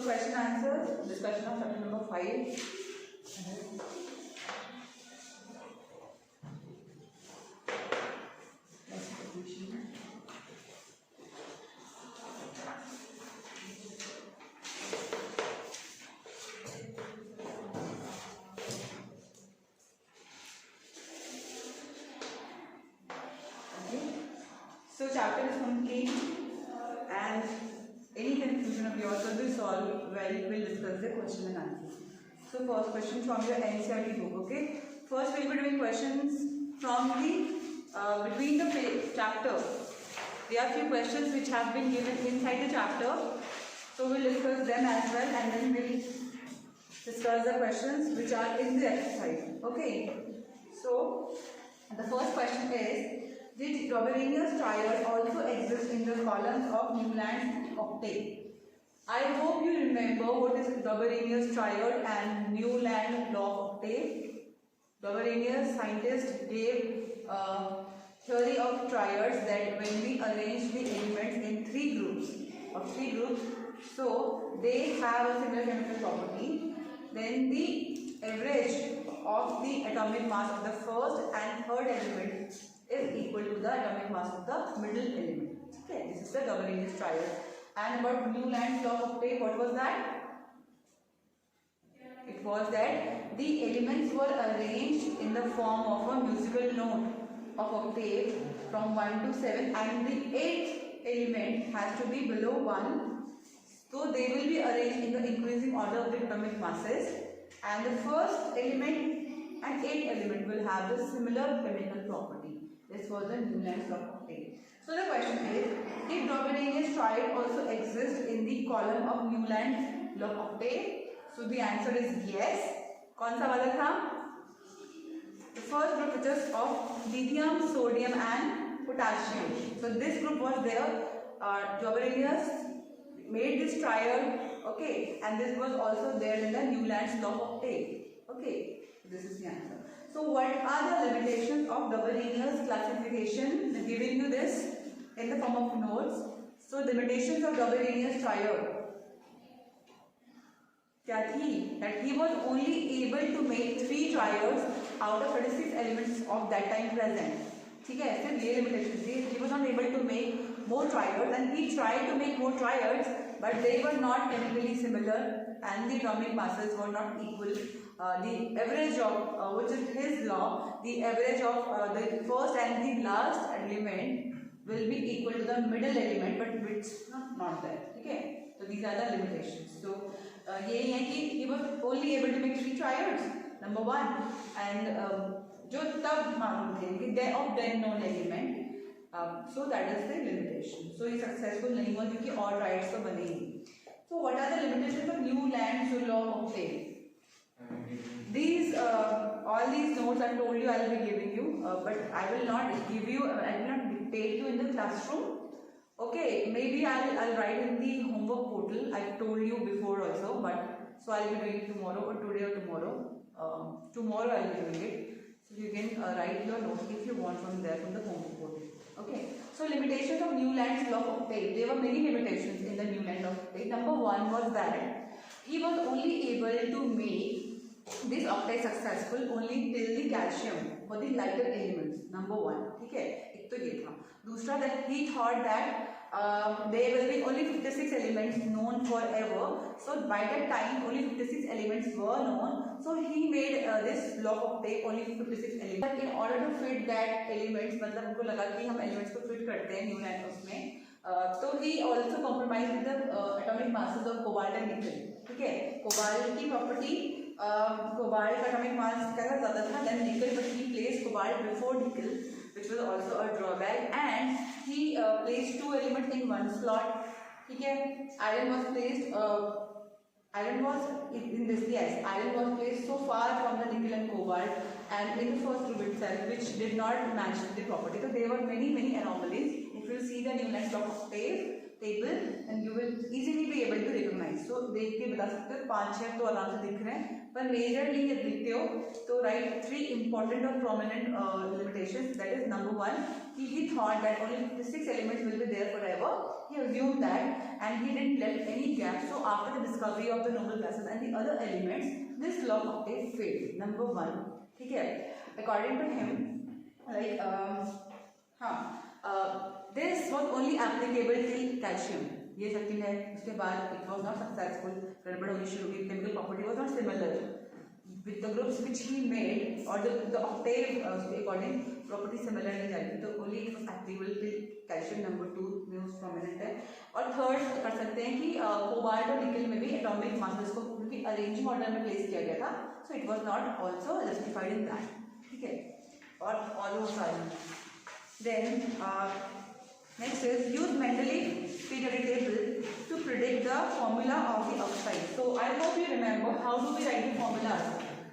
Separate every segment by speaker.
Speaker 1: question answers, discussion of chapter number 5. So chapter is complete, and any confusion of yours will be solved while we will discuss the question and answer. So first question from your NCERT book, okay? First we will be doing questions from the between the chapter. There are few questions which have been given inside the chapter, so we will discuss them as well, and then we will discuss the questions which are in the exercise, okay? So the first question is, did Dobberinius triad also exist in the columns of Newland's octave? I hope you remember what is Dobberinius triad and Newland law octave. Dobberinius scientist gave a theory of triads that when we arrange the elements in three groups, so they have a similar chemical property, then the average of the atomic mass of the first and third element is equal to the atomic mass of the middle element. Okay, this is the Dobberinius triad. And about Newland's law of octave, what was that? It was that the elements were arranged in the form of a musical note of octave from 1 to 7, and the 8th element has to be below 1. So they will be arranged in the increasing order of the atomic masses, and the first element and 8th element will have the similar chemical property. This was the Newland's law of octave. So the question is, did Dobberinius triad also exist in the column of Newland's law of octave? So the answer is yes. कौन सा वाला था? The first group, which is of lithium, sodium and potassium. So this group was there. Dobberinius made this triad, okay, and this was also there in the Newland's law of octave. Okay, this is the answer. So what are the limitations of Dobberinius classification? I'm giving you this in the form of notes. So limitations of Dobberinius triad क्या थी? That he was only able to make 3 triads out of 36 elements of that time present. ठीक है, सिर्फ ये limitation थी. He was not able to make more triads, and he tried to make more triads, but they were not chemically similar, and the atomic masses were not equal. The average of which is his law, the average of the first and the last element will be equal to the middle element, but which not there. Okay, so these are the limitations. So ये है कि he was only able to make 3 triads, number 1, and जो तब मालूम थे कि they of then known element, so that is the limitation. So ये successful नहीं हुआ क्योंकि और triads तो बने ही. So what are the limitations of Newland's law of octave? These all these notes I told you I will be giving you, but I will not give you, I will not dictate you in the classroom. Okay, maybe I'll write in the homework portal. I told you before also, but so I'll be doing it tomorrow or today or tomorrow. Tomorrow I'll be doing it. So you can write your notes if you want from there, from the homework portal. Okay. So limitations of Newland's law of octave. There were many limitations in the Newland law of octave. Number 1 was that he was only able to make this octave successful only till the calcium for the lighter elements. Number 1. ठीक है, एक तो ये था. दूसरा, that he thought that there will be only 56 elements known forever. So by that time only 56 elements were known. So he made this law of octave only 56 elements. But in order to fit that elements, मतलब उनको लगा कि हम elements को fit करते हैं Newland उसमें, तो he also compromised with the atomic masses of cobalt and nickel. ठीक है, cobalt की property, cobalt का atomic mass कैसा ज़्यादा था than nickel, but he placed cobalt before nickel, which was also a drawback, and he placed 2 elements in one slot. ठीक है, iron was placed iron was in this, yes, iron was placed so far from the nickel and cobalt, and in the first group itself, which did not match the property. So there were many anomalies. If you see the Newland's law of octave table, and you will easily be able to recognize. So देख के बता सकते हो 5-6 तो आराम से दिख रहे हैं, पर मेजरली ये लिखते हो तो right 3 important or prominent limitations. That is number 1, he thought that only the 6 elements will be there forever. He assumed that, and he didn't left any gap. So after the discovery of the noble gases and the other elements, this law of octave failed. Number 1, ठीक है, according to him, this was only applicable till calcium. ये second है. उसके बाद it was not successful. गड़बड़ होनी शुरू हुई. Chemical property was not similar with the groups which he made, or the octave according property similar नहीं जाती. तो only it was applicable till calcium. Number 2 most prominent है. और थर्ड कर सकते हैं कि कोबाल्ट और निकल में भी एटॉमिक मासेस को क्योंकि अरेंजिंग ऑर्डर में प्लेस किया गया था, so it was not also justified in that. ठीक है. और all those are. Then next is use Mendeleev periodic table to predict the formula of the oxide. So I hope you remember how do we write the formulas.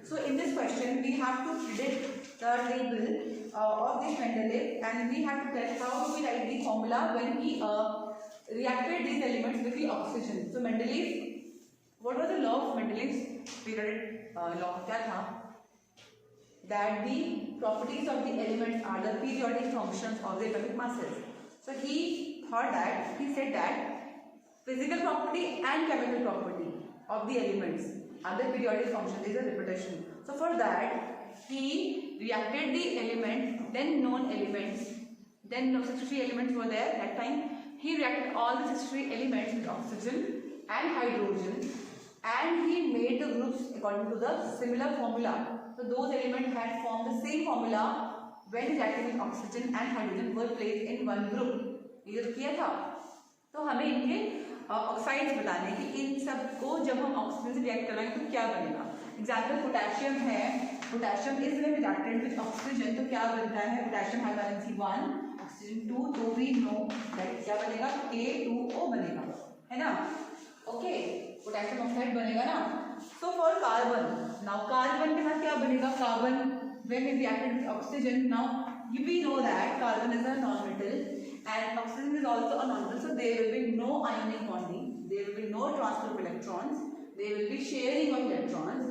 Speaker 1: So in this question we have to predict the table of this Mendeleev, and we have to tell how do we write the formula when he reacted these elements with the oxygen. So Mendeleev, what was the law of Mendeleev's periodic law? क्या था? That the properties of the elements are the periodic functions of the atomic masses. So he said that physical property and chemical property of the elements are the periodic function. There is a repetition. So for that he reacted the element, then known elements, then no 63 elements were there that time. He reacted all the 63 elements with oxygen and hydrogen, and he made the groups according to the similar formula. So those elements had formed the same formula when reacting with oxygen and hydrogen were placed in one group. ये जो किया था, तो हमें इनके oxides बताने कि इन सब को जब हम ऑक्सीजन से रिएक्ट करवाएंगे तो क्या बनेगा. एग्जाम्पल पोटेशियम है, potassium is when reacted with oxygen तो क्या बनता है, पोटेशियम हाई वैलेंसी 1, ऑक्सीजन 2, तो वी नो दैट क्या बनेगा, K2O बनेगा, है ना. ओके, पोटेशियम ऑक्साइड बनेगा ना. So for carbon, now carbon के साथ क्या बनेगा, carbon when it reacted with oxygen, now we know that carbon is a non-metal and oxygen is also a non-metal, so there will be no ionic bonding, there will be no transfer of electrons, there will be sharing of electrons.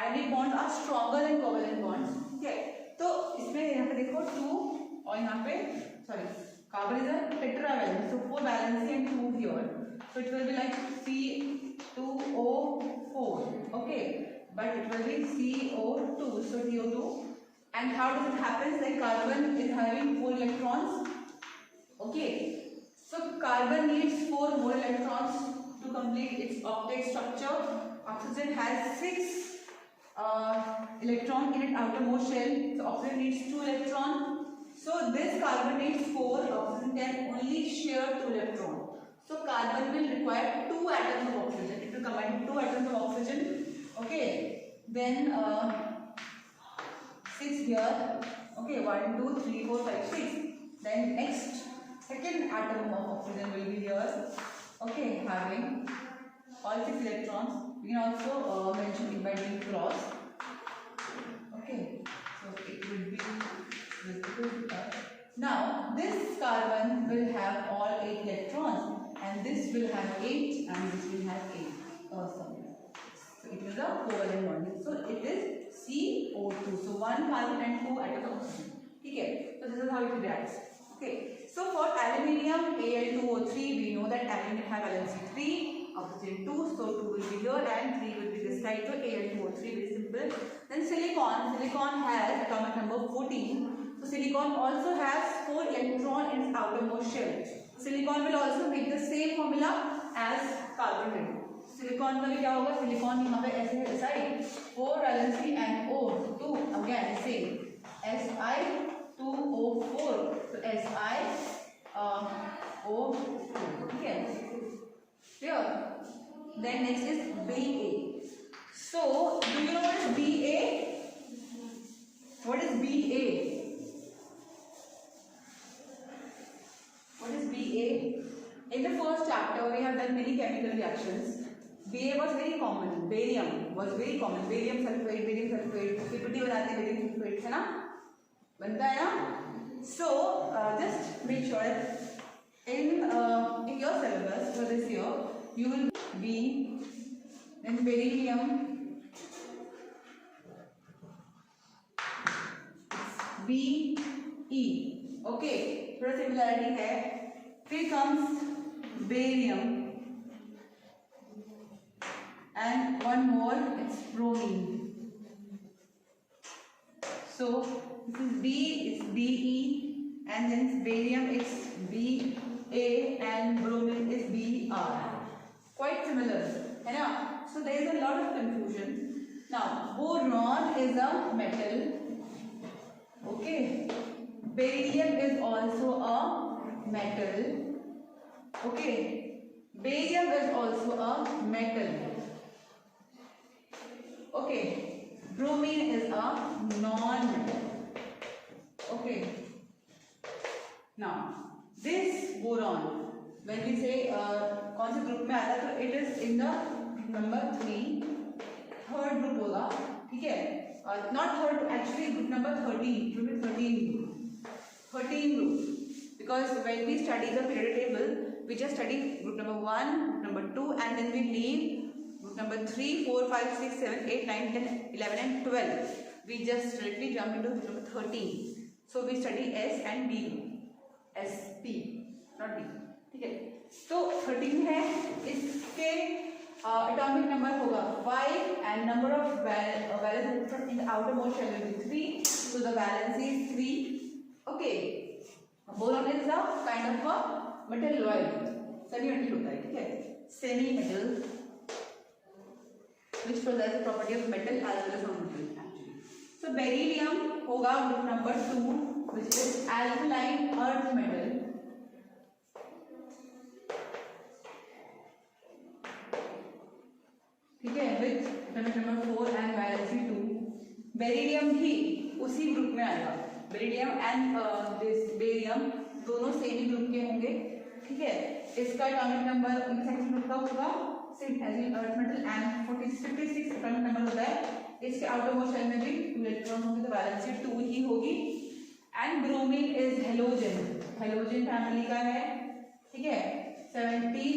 Speaker 1: Ionic bonds are stronger than covalent bonds. ठीक है, तो इसमें यहाँ पे देखो 2 और यहाँ पे sorry carbon is a tetravalent, so 4 valency and 2 here, so it will be like C2O4, okay, but it will be CO2, so CO2. And how does it happen? Like carbon is having 4 electrons. Okay, so carbon needs 4 more electrons to complete its octet structure. Oxygen has 6 electrons in its outermost shell. So oxygen needs 2 electrons. So this carbon needs 4. Oxygen can only share 2 electrons. So carbon will require 2 atoms of oxygen. It will combine 2 atoms of oxygen. Okay, then 6 here, okay, 1, 2, 3, 4, 5, 6. Then next, second atom of oxygen will be here, okay, having all 6 electrons. We can also mention it by doing cross, okay, so it would be now this carbon will have all 8 electrons, and this will have 8, and this will have 8. Sorry. So it is a covalent bonding. So it is CO2. So 1 carbon and 2 atoms of oxygen. ठीक है. So this is how it reacts. Okay. So for aluminium Al2O3, we know that aluminium have valency 3, oxygen 2. So 2 will be here and 3 will be this side. So Al2O3, very simple. Then silicon has atomic number 14. So silicon also has 4 electrons in its outermost shell. Silicon will also make the same formula as carbon did. Silicon का भी क्या होगा, silicon यहाँ पे ऐसे है side 4 valency and O2 again same Si2O4, तो SiO4, ठीक है, clear. Then next is Ba. So do you know what is Ba? What is Ba? What is Ba? In the first chapter we have done many chemical reactions. Ba was very common. Barium was very common. Barium sulfate, PPT बनाते हैं barium sulfate, है ना, बनता है ना. So just make sure in your syllabus for this year you will be then beryllium, थोड़ा similarity है. फिर comes barium and one more, it's bromine. So this is B, it's Be, and then barium is Ba and bromine is Br. Quite similar, है ना? So there is a lot of confusion. Now boron is a metal. Okay. Barium is also a metal. Okay. Barium is also a metal. Okay, bromine is a non-metal. Okay. Now this boron, when we say कौन से group में आता है, तो it is in the number 3, third group होगा, ठीक है? Not third, actually group number 13, group 13 group. Because when we study the periodic table, we just study group number 1, group number 2, and then we leave group number 3, 4, 5, 6, 7, 8, 9, 10, 11 and 12. We just directly jump into group number 13. So we study S and B group. SP, not B. ठीक है? तो 13 है, इसके atomic number होगा 5 and number of valence electrons in the outermost shell will be 3. So the valence is 3. Okay. Boron is a kind of a metal alloy. Semi-metal होता है, ठीक है? Semi-metal, which possess the property of metal as well as non-metal actually. So beryllium होगा group number 2, which is alkaline earth metal. ठीक है, with atomic number 4 and valency 2. Beryllium भी उसी group में आएगा. बेरिलियम एंड दिस बेरियम दोनों same ही group के होंगे, ठीक है? इसका एटॉमिक नंबर सेकंड ग्रुप का होगा same as in earth metal and 56 atomic number होता है. इसके आउटर मोस्ट शेल में भी 2 इलेक्ट्रॉन होंगे, तो वैलेंसी 2 ही होगी. And bromine is halogen, halogen family का है, ठीक है? 17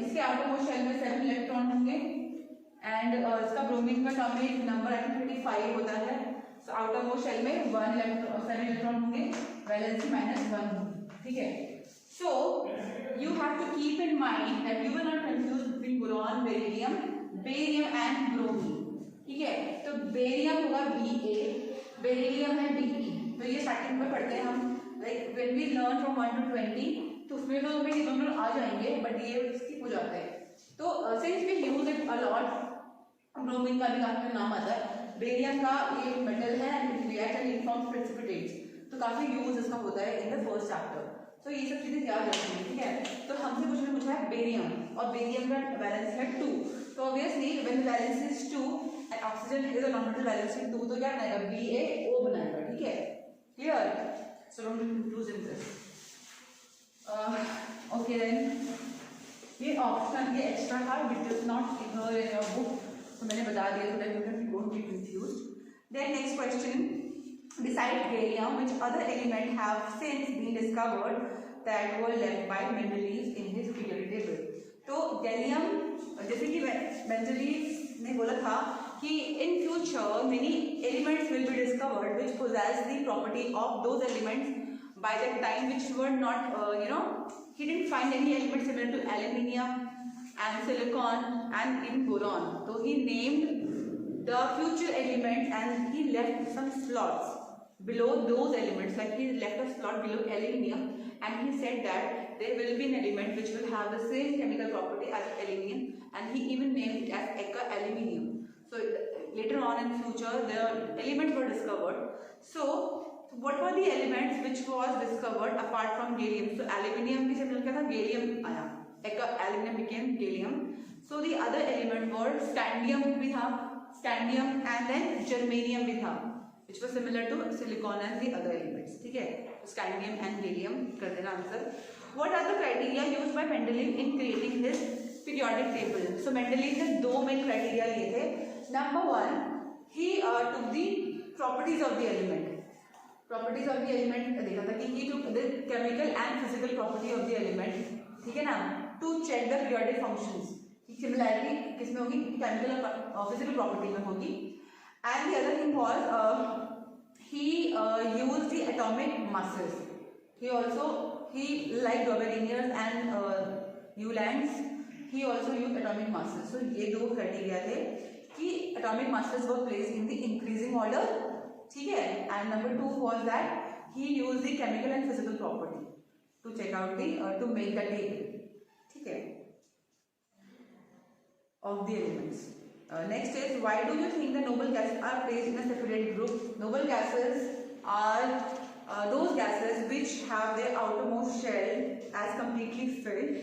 Speaker 1: इसके आउटर मोस्ट शेल में 7 इलेक्ट्रॉन होंगे एंड इसका ब्रोमीन का एटॉमिक नंबर 35 होता है. सो आउटर मोस्ट शेल में 7 इलेक्ट्रॉन होंगे, वैलेंसी -1 होगी, ठीक है? सो you have to keep in mind that you will not confuse between boron, beryllium, barium and bromine. ठीक है? तो बेरियम होगा Ba, बेरिलियम है Be. तो ये स्टार्टिंग में पढ़ते हैं हम, like when we learn from 1 to 20, तो उसमें तो हमें ये दोनों आ जाएंगे, बट ये स्किप हो जाते हैं. तो since we use it a lot, bromine का भी काफी नाम आता है. बेरियम का ये मेटल है and react and forms precipitates, तो काफी यूज इसका होता है इन द फर्स्ट चैप्टर. तो ये सब चीजें याद रखनी है, ठीक है? तो हमसे कुछ पूछा है बेरियम, और बेरियम का वैलेंस है 2. तो obviously when the valence is 2 and oxygen is a nonmetal valence 2, तो क्या बनाएगा? BaO बनाएगा, ठीक है? Clear? So don't confuse in this. Okay then, ये ऑप्शनल, ये एक्स्ट्रा था which is not here in your book, तो मैंने बता दिया so that you don't get confused. Then next question, besides gallium, which other element have since been discovered that were left by Mendeleev in his periodic table? तो gallium, जैसे कि Mendeleev ने बोला था कि in future many elements will be discovered which possess the property of those elements by that time which were not, he didn't find any element similar to aluminium and silicon and even boron. So he named the future elements and he left some slots below those elements, like he left a slot below aluminium and he said that there will be an element which will have the same chemical property as aluminium, and he even named it as Eka aluminium. So later on in future the elements were discovered. So what were the elements which was discovered apart from gallium? So aluminium भी जब क्या था, gallium आया, Eka aluminium became gallium. So the other element were scandium भी था, scandium and then germanium भी था, which was similar to silicon and the other elements. ठीक है? Scandium and gallium कर देना answer. What are the criteria used by Mendeleev in creating his periodic table? So Mendeleev ने 2 main criteria लिए थे. Number 1, he took the properties of the element. Properties of the element देखा था कि he took the chemical and physical property of the element. ठीक है ना? To check the periodic functions. Similarity किसमें होगी? Chemical और physical property में होगी. And the other thing was he used the atomic masses. He like Dobberinius and Newlands. He also used atomic masses. So ये दो criteria थे कि atomic masses were placed in the increasing order. ठीक है. And number 2 was that he used the chemical and physical property to check out the to make the table. ठीक है. Of the elements. Next is, why do you think the noble gases are placed in a separate group? Noble gases are those gases which have their outermost shell as completely filled,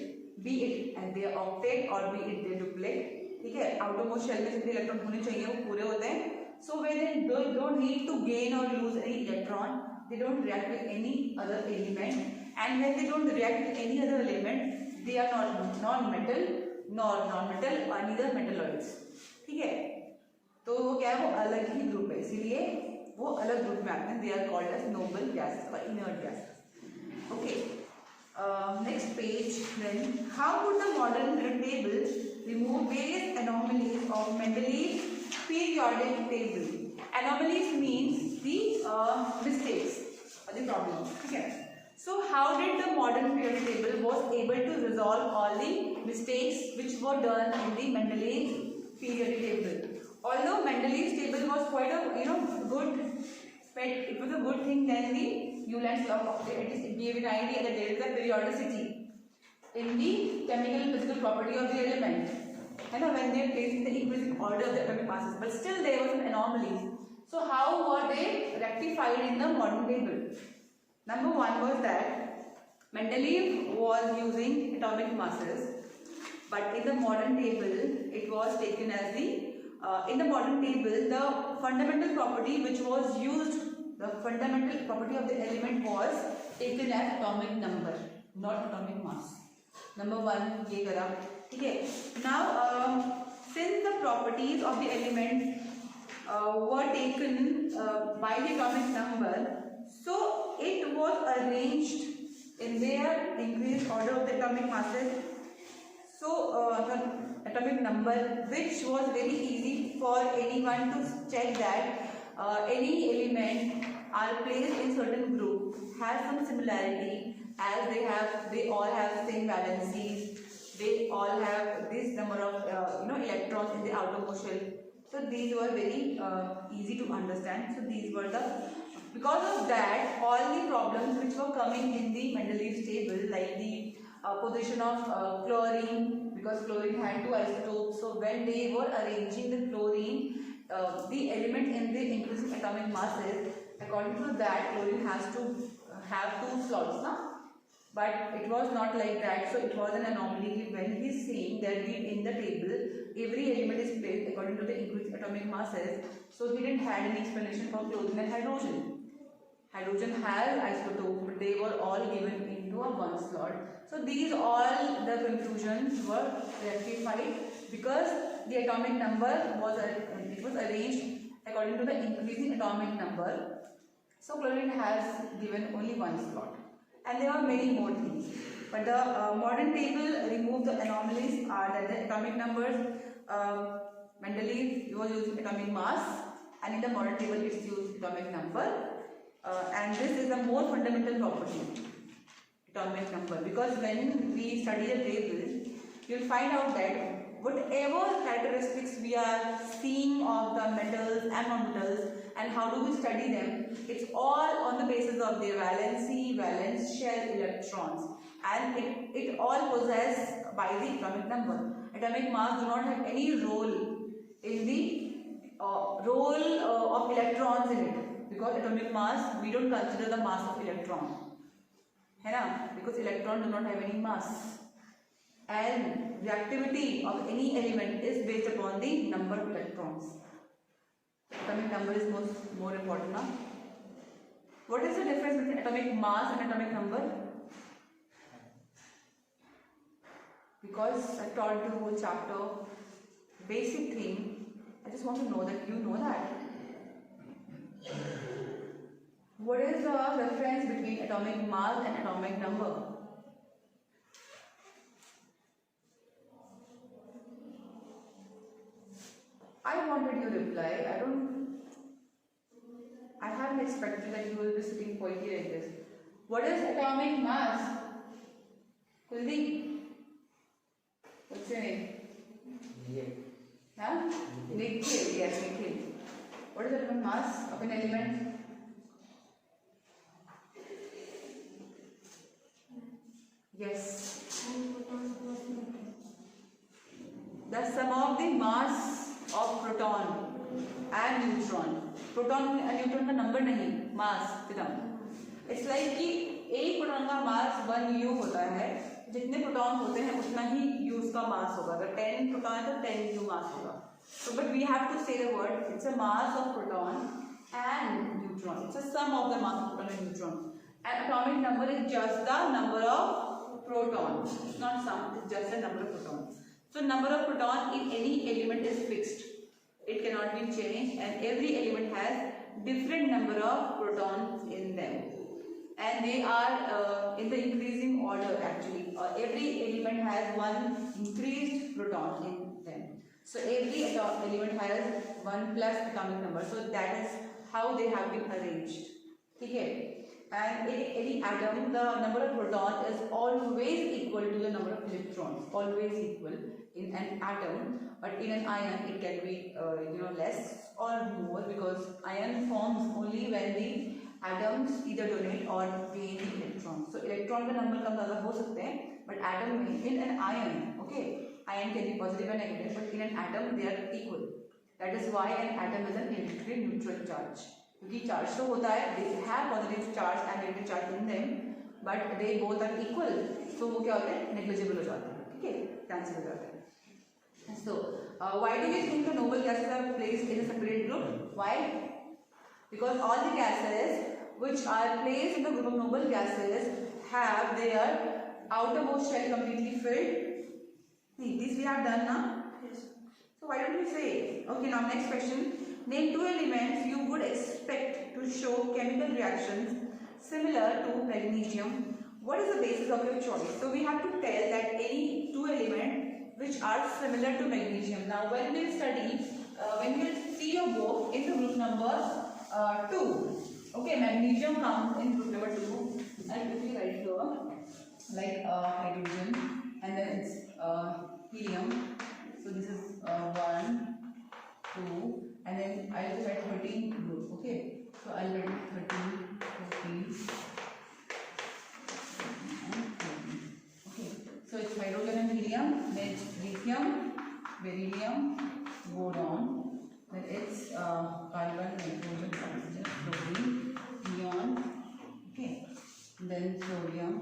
Speaker 1: be it and their octet or be it their duplet. ठीक है. Outermost shell में जितने electron होने चाहिए वो पूरे होते हैं. So when they don't need to gain or lose any electron, they don't react with any other element, and when they don't react with any other element, they are not non-metal nor non-metal or neither metalloids. ठीक है. तो वो क्या है, वो अलग ही group है, इसीलिए वो अलग ग्रुप में आते हैं. They are called as noble gases और inert gases. Okay. Next page. Then, how would the modern periodic table remove various anomalies of Mendeleev's periodic table? Anomalies means the mistakes or the problems. Okay. So, how did the modern periodic table was able to resolve all the mistakes which were done in the Mendeleev's periodic table? Although Mendeleev's table was quite a good, it was a good thing than the Newland's law. It gave an idea that there is a periodicity in the chemical and physical property of the element, and when they are placed in the increasing order of the atomic masses, but still there were some anomalies. So how were they rectified in the modern table? Number 1 was that Mendeleev was using atomic masses, but in the modern table it was taken as the in the modern table the fundamental property which was used, the fundamental property of the element was taken as atomic number, not atomic mass. Number 1 ये करा. ठीक है. Now since the properties of the element were taken by the atomic number, so it was arranged in their increased order of the atomic masses. So the atomic number, which was very easy for anyone to check that any element are placed in certain group, has some similarity, as they all have same valencies, they all have this number of electrons in the outermost shell. So these were very easy to understand. So these were because of that, all the problems which were coming in the Mendeleev's table, like the position of chlorine, because chlorine had 2 isotopes. So when they were arranging the chlorine, the element in the increasing atomic masses, according to that, chlorine has to have 2 slots, na? But it was not like that. So it was an anomaly when he is saying that in the table every element is placed according to the increasing atomic masses. So he didn't have any explanation for chlorine and hydrogen. Hydrogen has isotopes, but they were all given into a 1 slot. So these all the conclusions were rectified because the atomic number was arranged according to the increasing atomic number. So chlorine has given only 1 slot, and there are many more things. But the modern table removed the anomalies are that the atomic numbers, Mendeleev was using atomic mass, and in the modern table it's used atomic number. And this is a more fundamental property, atomic number, because when we study the table, you'll find out that whatever characteristics we are seeing of the metals and non-metals and how do we study them, it's all on the basis of their valency, valence shell, electrons, and it all possessed by the atomic number. Atomic mass do not have any role in the role of electrons in it. Because atomic mass, we don't consider the mass of electron, है ना? Because electron do not have any mass, and reactivity of any element is based upon the number of electrons. Atomic number is more important now. What is the difference between atomic mass and atomic number? Because I taught the whole chapter, basic thing. I just want to know that you know that. What is the difference between atomic mass and atomic number? I wanted you to reply. I haven't expected that you will be sitting quietly like this. What is atomic mass? Kuldeep, what's your name? Huh? Nikhil. Yes, Nikhil. What is the atomic mass of an element? Yes. The sum of the mass of proton and neutron. Proton and neutron का number नहीं, mass एकदम. It's like कि एक proton का मास 1 U होता है, जितने proton होते हैं उतना ही U का मास होगा. अगर 10 प्रोटॉन है तो 10 U मास होगा. So but we have to say the word. It's a mass of proton and neutron. It's a sum of the mass of proton and neutron. And atomic number is just the number of protons. It's not sum. It's just the number of protons. So number of proton in any element is fixed. It cannot be changed, and every element has different number of protons in them. And they are in the increasing order actually. Every element has one increased proton in them. So every element has 1 plus atomic number. So that is how they have been arranged. Okay. And in any atom, the number of proton is always equal to the number of electrons. Always equal in an atom. But in an ion, it can be less or more, because ion forms only when the atoms either donate or gain the electron. So electron का number कम ज़्यादा हो सकते हैं, but atom में in an ion, okay, ion can be positive and negative, but in an atom they are equal. That is why an atom is an electrically neutral charge. क्योंकि charge तो होता है, they have positive charge and negative charge in them, but they both are equal. So वो क्या होते हैं, negligible हो जाते हैं, ठीक है, cancel हो जाते हैं. So why do we think the noble gases are placed in a separate group? Why? Because all the gases which are placed in the group of noble gases have their outermost shell completely filled. See, this we have done now. Yes. So why don't we say? Okay, now next question. Name 2 elements you would expect to show chemical reactions similar to magnesium. What is the basis of your choice? So we have to tell that any 2 elements which are similar to magnesium. Now when we study, when we see your book in the group number 2, okay, magnesium comes in group number 2. I'll quickly write here, like hydrogen, and then it's helium. So this is 1, 2, and then I'll just write 13 group. Okay, so I'll write 13, 14. So it's hydrogen and helium, then it's lithium, beryllium, boron, then it's carbon, nitrogen, oxygen, fluorine, neon, okay, then sodium,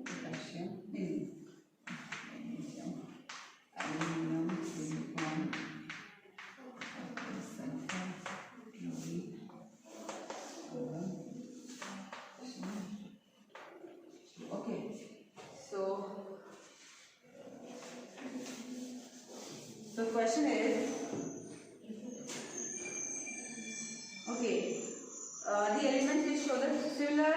Speaker 1: potassium, magnesium, aluminum, silicon, sulfur, chlorine, okay, so the question is, okay, the elements which show the similar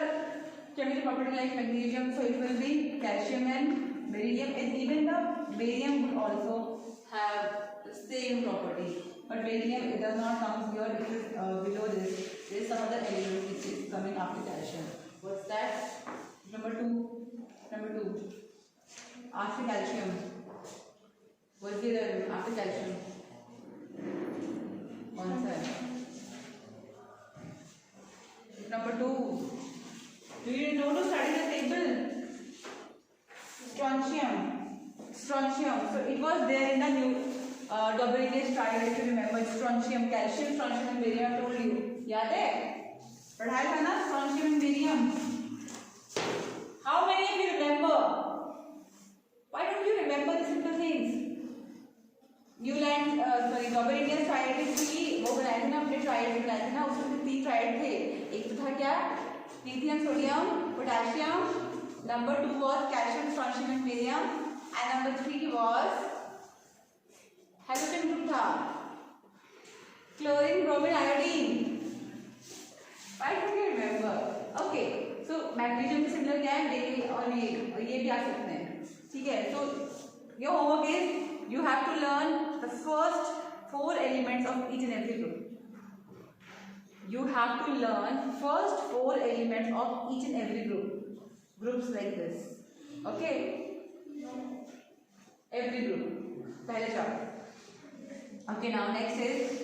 Speaker 1: chemical property like magnesium, so it will be calcium and beryllium, and even the barium would also have the same property. But beryllium, it does not come here, it is below this. There is some other element which is coming after calcium. What's that? Number 2. After calcium. What's the other after calcium? One side. Number 2. Do you know to study the table? Strontium. So it was there in the new double English triad, if you remember. Strontium, calcium, strontium and barium. I told you. याद है? पढ़ाया था ना strontium and barium. How many of you remember? Why don't you remember the simple things? Double Indian triad की वो बनाए थे ना, अपने ट्रायड बनाए थे ना, उसमें 3 ट्रायड थे. एक तो था क्या, lithium, sodium, potassium. Number 2 was calcium, strontium and barium, and number 3 was hydrogen group था, chlorine, bromine, iodine. Why don't you remember? Okay, so magnesium के सिमिलर क्या है, और ये भी आ सकते हैं, ठीक है. So your homework is you have to learn the first 4 elements of each and every group. You have to learn first 4 elements of each and every group. groups like this. Okay, every group. पहले चार. Okay, now next is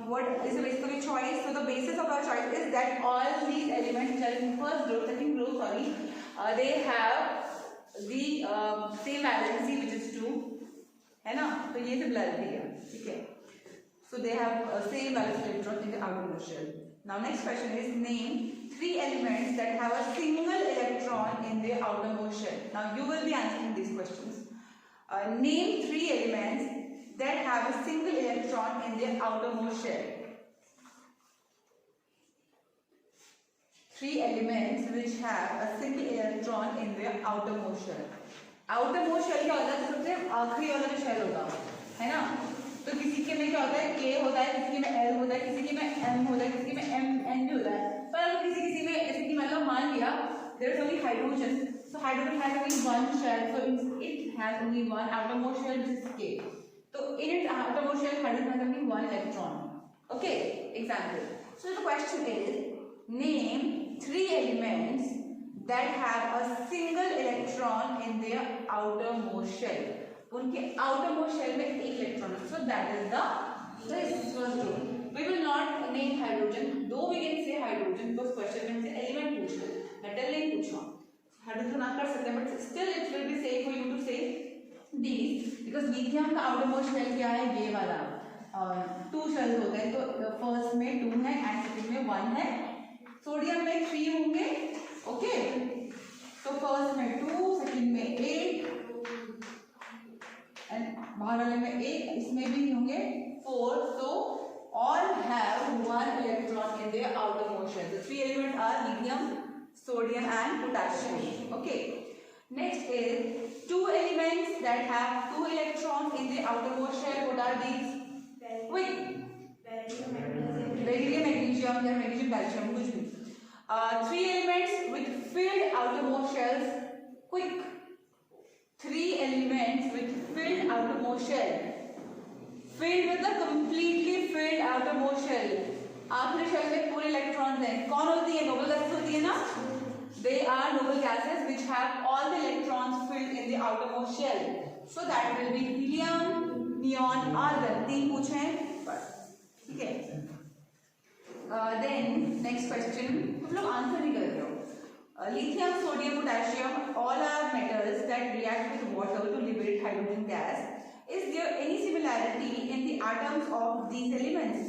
Speaker 1: what is the basis of your choice? So the basis of our choice is that all these elements which are in first group, second group, sorry, they have the same valency which is 2, है ना? तो ये similarity है, ठीक है? So they have same valence electron in the outermost shell. Now next question is name 3 elements that have a single electron in their outermost shell. Now you will be answering these questions. Name 3 elements that have a single electron in their outermost shell. 3 elements which have a single electron in their outermost shell. Outermost shell क्या होता है? सबसे आखिरी वाला जो shell होगा, है ना? तो किसी के में क्या होता है? K होता है, किसी के में L होता है, किसी के में M होता है, किसी के में N भी होता है. पर अगर किसी में ऐसे कि मतलब मान लिया there is only hydrogen, so hydrogen has only one shell, so it has only one outermost shell which is K. So in its outermost shell, hydrogen has only one electron. Okay, example. So the question is, name 3 elements that have a single electron in their outermost shell. उनके outermost shell में एक electron है. So that is the first group. We will not name hydrogen, though we can say hydrogen because question में से element पूछ लो, metal नहीं पूछना. Hydrogen ना कर सकते हैं, but still it will be safe for you to say these because lithium का outermost shell क्या है? ये वाला. 2 shells होते हैं, तो first में 2 है and second में 1 है. सोडियम में 3 होंगे. ओके, तो फर्स्ट में 2, सेकंड में 8 एंड बाहर वाले में 1, इसमें भी होंगे 4. So all have 1 electron in their outermost shell. The 3 elements are lithium, sodium and potassium. Okay, next is 2 elements that have 2 electrons in the outermost shell. What are these? Quick. Beryllium, magnesium, या magnesium, calcium, कुछ भी. 3 elements with filled outermost shells. Quick. 3 elements with filled outermost shell. Filled with the completely filled outermost shell. आखिरी shell में पूरे electrons हैं. कौन होती है? Noble gases होती है ना? They are noble gases which have all the electrons filled in the outermost shell. So that will be helium, neon, argon. 3 पूछे हैं, ठीक है? Then next question, तुम लोग आंसर नहीं कर रहे हो. Lithium, sodium, potassium, all are metals that react with water to liberate hydrogen gas. Is there any similarity in the atoms of these elements?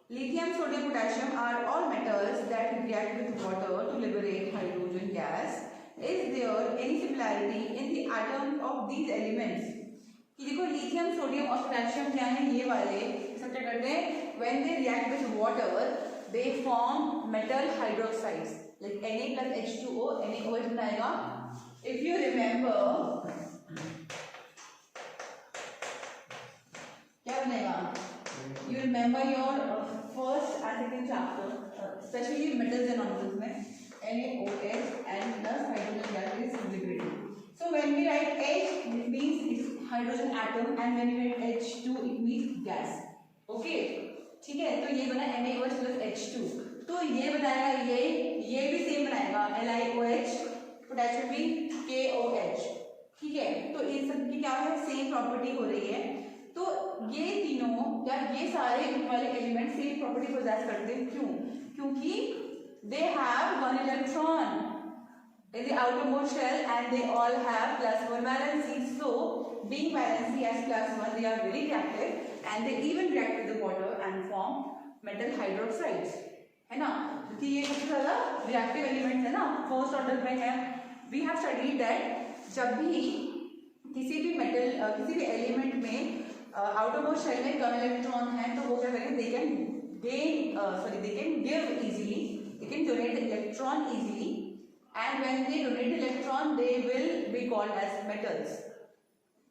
Speaker 1: Lithium, sodium, potassium are all metals that react with water to liberate hydrogen gas. Is there any similarity in the atoms of these elements? कि देखो lithium, sodium और potassium क्या है? ये वाले सब क्या करते हैं? When they react with water, they form metal hydroxides like Na plus H2O, NaOH बनाएगा. If you remember, क्या बनेगा? You remember your first and second chapter, especially metals and non-metals में NaOH and plus hydrogen gas is liberated. So when we write H, it means it's hydrogen atom, and when we write H2, it means gas. Okay, ठीक है? तो ये बना NaOH plus H2. तो ये बनाएगा ये भी सेम बनाएगा LiOH, पोटेशियम भी KOH. ठीक है? तो इन सब की क्या है? सेम प्रॉपर्टी हो रही है. तो ये तीनों या ये सारे वाले एलिमेंट सेम प्रॉपर्टी पोजेस करते हैं. क्यों? क्योंकि they have 1 electron in the outermost shell and they all have +1 valency. So being valency as +1, they are very reactive and they even react with the water and form metal hydroxides. है ना? क्योंकि ये सबसे ज़्यादा reactive elements है ना, first order में है. We have studied that जब भी किसी भी मेटल किसी भी एलिमेंट में outermost shell में कम इलेक्ट्रॉन है तो वो क्या करेंगे? They can give easily, they can donate the electron easily. And when they donate electron, they will be called as metals.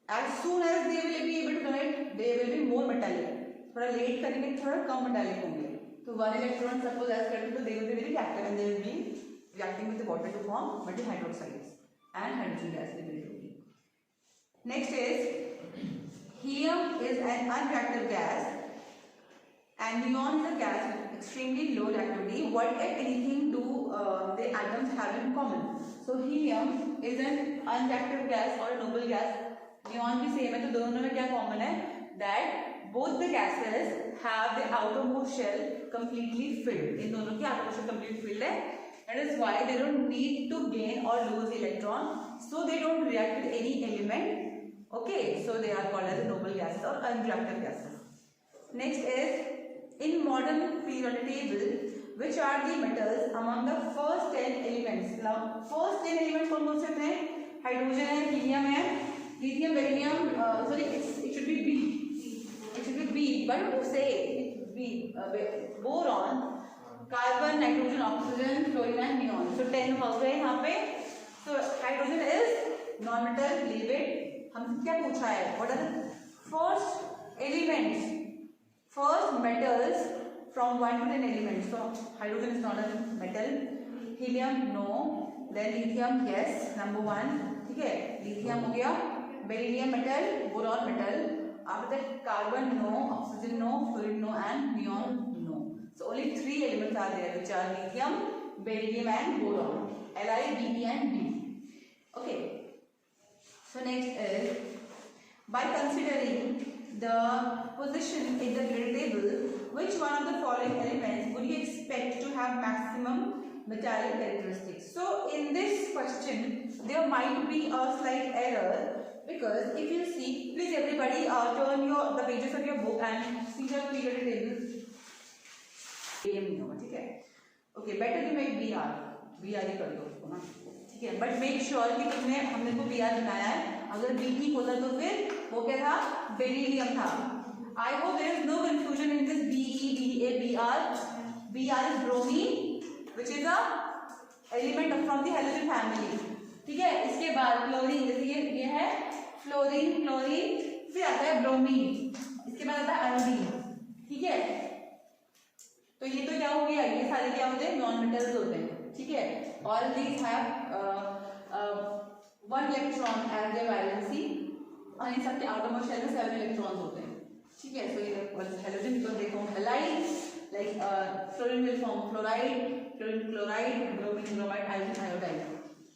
Speaker 1: As soon as they will be able to donate, they will be more metallic. थोड़ा late करेंगे, थोड़ा कम metallic होंगे. तो 1 electron suppose as करते तो they will be very reactive and they will be reacting with the water to form metal hydroxides and hydrogen gas liberated. Next is helium is an unreactive gas and neon is a gas extremely low reactivity. What if anything do the atoms have in common? So helium is an unreactive gas or a noble gas. Neon भी same है, तो दोनों में क्या common है? That both the gases have the outermost shell completely filled. इन दोनों की outermost shell completely filled है. That is why they don't need to gain or lose the electron. So they don't react with any element. Okay, so they are called as noble gases or unreactive gases. Next is in modern periodic table, which are the metals among the first 10 elements. Now, first 10 elements कौन से हैं? Hydrogen है, helium है, lithium, beryllium. Sorry, it should be B. It should be B. Why don't you say B? Boron, carbon, nitrogen, oxygen, fluorine and neon. So 10 हो गए यहाँ पे. So hydrogen is non-metal. Leave it. हमसे क्या पूछा है? What are the first elements, first metals from 1 to 10 elements? So hydrogen is not a metal. Helium no. Then lithium yes. Number 1. ठीक है? Lithium हो गया. Beryllium metal. Boron metal. After that carbon no. Oxygen no. Fluorine no. And neon no. So only 3 elements are there, which are lithium, beryllium and boron. Li, Be and B. Okay. So next is, by considering the position in the periodic table, which one of the following elements would you expect to have maximum metallic characteristics? So in this question, there might be a slight error, because if you see, please everybody turn the pages of your book and see the periodic table. नहीं होगा, ठीक है? Okay, better to make BR ही कर दो उसको ना, ठीक है? But make sure कि तुमने हमने को BR बनाया है. अगर BE होता तो फिर वो क्या था? बेरिलियम था. I hope there is no confusion in this BE, BA, BR. BR is bromine, which is a element from the halogen family. ठीक है? इसके बाद क्लोरीन, जैसे ये है फ्लोरीन, क्लोरीन, फिर आता है ब्रोमीन, इसके बाद आता है आयोडीन. ठीक है? तो ये तो क्या हो गया? ये सारे क्या होते हैं? नॉन मेटल्स होते हैं. ठीक है? All these have 1 electron as their valency, और इन सबके आउटरमोस्ट शेल में 7 इलेक्ट्रॉन्स होते हैं. ठीक है? सो ये halogen because they form halide, like fluorine will form fluoride, fluorine chloride, bromine bromide, iodine iodide,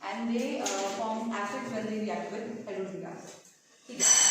Speaker 1: and they form acids when they react with hydrogen gas. ठीक है?